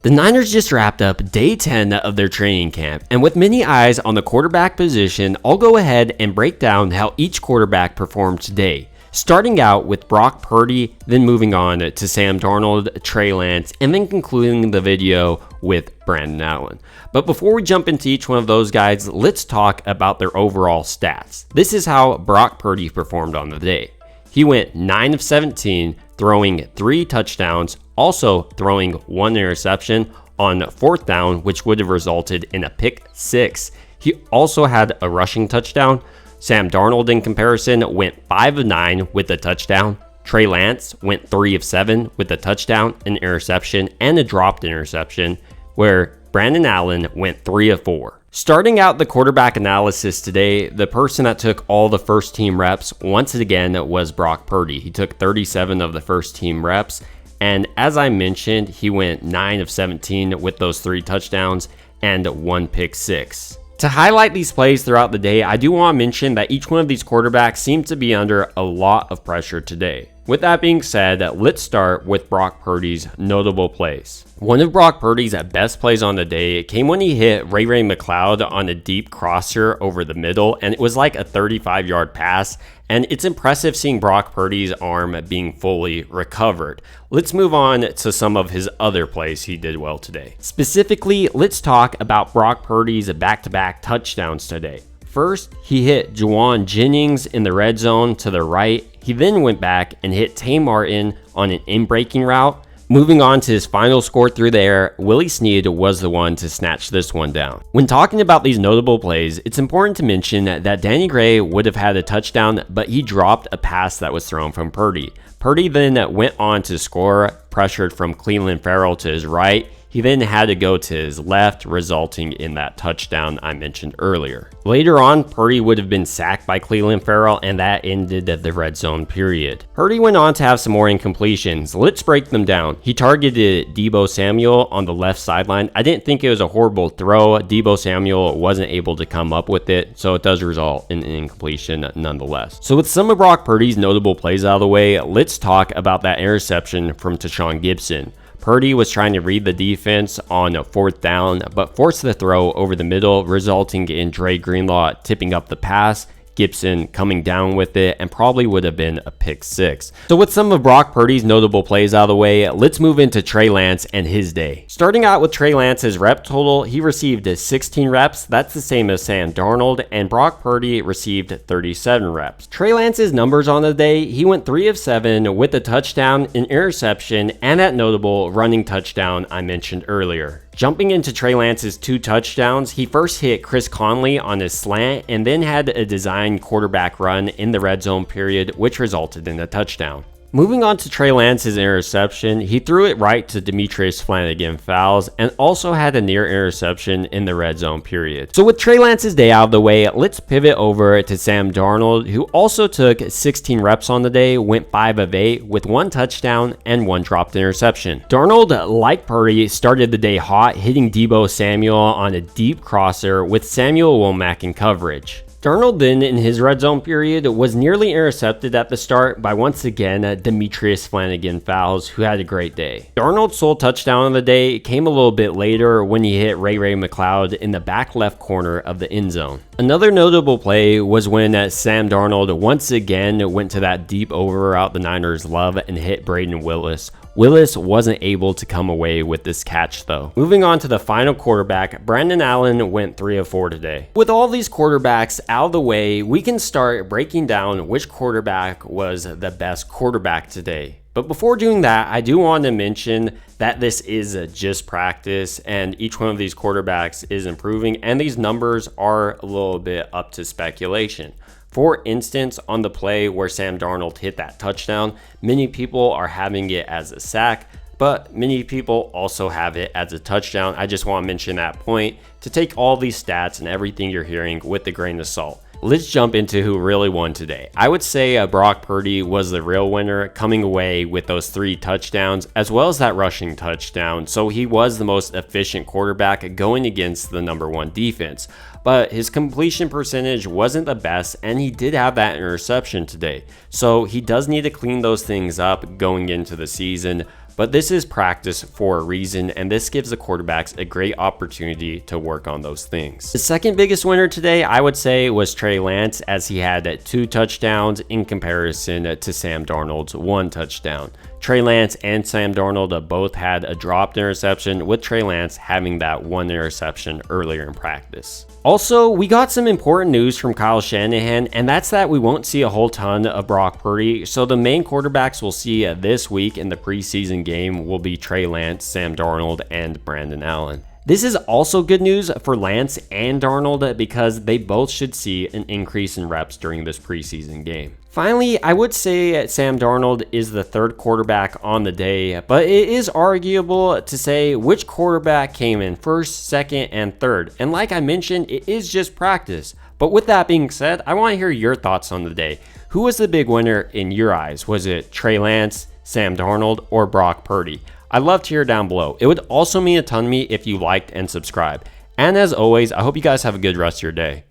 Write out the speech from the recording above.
The Niners just wrapped up day 10 of their training camp, and with many eyes on the quarterback position, I'll go ahead and break down how each quarterback performed today. Starting out with Brock Purdy, then moving on to Sam Darnold, Trey Lance, and then concluding the video with Brandon Allen. But before we jump into each one of those guys, let's talk about their overall stats. This is how Brock Purdy performed on the day. He went 9 of 17, throwing 3 touchdowns, also throwing 1 interception on 4th down, which would have resulted in a pick 6. He also had a rushing touchdown. Sam Darnold, in comparison, went 5 of 9 with a touchdown. Trey Lance went 3 of 7 with a touchdown, an interception, and a dropped interception, where Brandon Allen went 3 of 4. Starting out the quarterback analysis today, the person that took all the first team reps once again was Brock Purdy. He took 37 of the first team reps, and as I mentioned, he went 9 of 17 with those 3 touchdowns and 1 pick 6. To highlight these plays throughout the day, I do want to mention that each one of these quarterbacks seemed to be under a lot of pressure today. With that being said, let's start with Brock Purdy's notable plays. One of Brock Purdy's best plays on the day came when he hit Ray McCloud on a deep crosser over the middle, and it was like a 35-yard pass, and it's impressive seeing Brock Purdy's arm being fully recovered. Let's move on to some of his other plays he did well today. Specifically, let's talk about Brock Purdy's back-to-back touchdowns today. First, he hit Juwan Jennings in the red zone to the right. He then went back and hit Tay Martin on an in-breaking route. Moving on to his final score through the air, Willie Snead was the one to snatch this one down. When talking about these notable plays, it's important to mention that Danny Gray would have had a touchdown, but he dropped a pass that was thrown from Purdy. Purdy then went on to score, pressured from Clelin Ferrell to his right. He then had to go to his left, resulting in that touchdown I mentioned earlier. Later on, Purdy would have been sacked by Clelin Ferrell, and that ended the red zone period. Purdy went on to have some more incompletions. Let's break them down. He targeted Deebo Samuel on the left sideline. I didn't think it was a horrible throw. Deebo Samuel wasn't able to come up with it, so it does result in an incompletion nonetheless. So with some of Brock Purdy's notable plays out of the way, let's talk about that interception from Tashaun Gibson. Purdy was trying to read the defense on 4th down, but forced the throw over the middle, resulting in Dre Greenlaw tipping up the pass, Gibson coming down with it, and probably would have been a pick 6. So with some of Brock Purdy's notable plays out of the way, let's move into Trey Lance and his day. Starting out with Trey Lance's rep total, he received 16 reps. That's the same as Sam Darnold, and Brock Purdy received 37 reps. Trey Lance's numbers on the day, he went 3 of 7 with a touchdown, an interception, and that notable running touchdown I mentioned earlier. Jumping into Trey Lance's 2 touchdowns, he first hit Chris Conley on his slant and then had a designed quarterback run in the red zone period, which resulted in a touchdown. Moving on to Trey Lance's interception, he threw it right to Demetrius Flannigan-Fowles and also had a near interception in the red zone period. So with Trey Lance's day out of the way, let's pivot over to Sam Darnold, who also took 16 reps on the day, went 5 of 8 with 1 touchdown and 1 dropped interception. Darnold, like Purdy, started the day hot, hitting Deebo Samuel on a deep crosser with Samuel Womack in coverage. Darnold then, in his red zone period, was nearly intercepted at the start by once again Demetrius Flannigan-Fowles, who had a great day. Darnold's sole touchdown of the day came a little bit later when he hit Ray McCloud in the back left corner of the end zone. Another notable play was when Sam Darnold once again went to that deep over route the Niners love and hit Braden Willis. Willis wasn't able to come away with this catch though. Moving on to the final quarterback, Brandon Allen went 3 of 4 today. With all these quarterbacks out of the way, we can start breaking down which quarterback was the best quarterback today. But before doing that, I do want to mention that this is just practice and each one of these quarterbacks is improving, and these numbers are a little bit up to speculation. For instance, on the play where Sam Darnold hit that touchdown, many people are having it as a sack, but many people also have it as a touchdown. I just want to mention that point to take all these stats and everything you're hearing with a grain of salt. Let's jump into who really won today. I would say Brock Purdy was the real winner, coming away with those 3 touchdowns as well as that rushing touchdown. So he was the most efficient quarterback going against the number 1 defense. But his completion percentage wasn't the best, and he did have that interception today. So he does need to clean those things up going into the season. but this is practice for a reason, and this gives the quarterbacks a great opportunity to work on those things. The second biggest winner today, I would say, was Trey Lance, as he had 2 touchdowns in comparison to Sam Darnold's 1 touchdown. Trey Lance and Sam Darnold both had a dropped interception, with Trey Lance having that 1 interception earlier in practice. Also, we got some important news from Kyle Shanahan, and that's that we won't see a whole ton of Brock Purdy. So the main quarterbacks we'll see this week in the preseason game will be Trey Lance, Sam Darnold, and Brandon Allen. This is also good news for Lance and Darnold because they both should see an increase in reps during this preseason game. Finally, I would say Sam Darnold is the 3rd quarterback on the day, but it is arguable to say which quarterback came in 1st, 2nd, and 3rd. And like I mentioned, it is just practice. But with that being said, I want to hear your thoughts on the day. Who was the big winner in your eyes? Was it Trey Lance, Sam Darnold, or Brock Purdy? I'd love to hear down below. It would also mean a ton to me if you liked and subscribed. And as always, I hope you guys have a good rest of your day.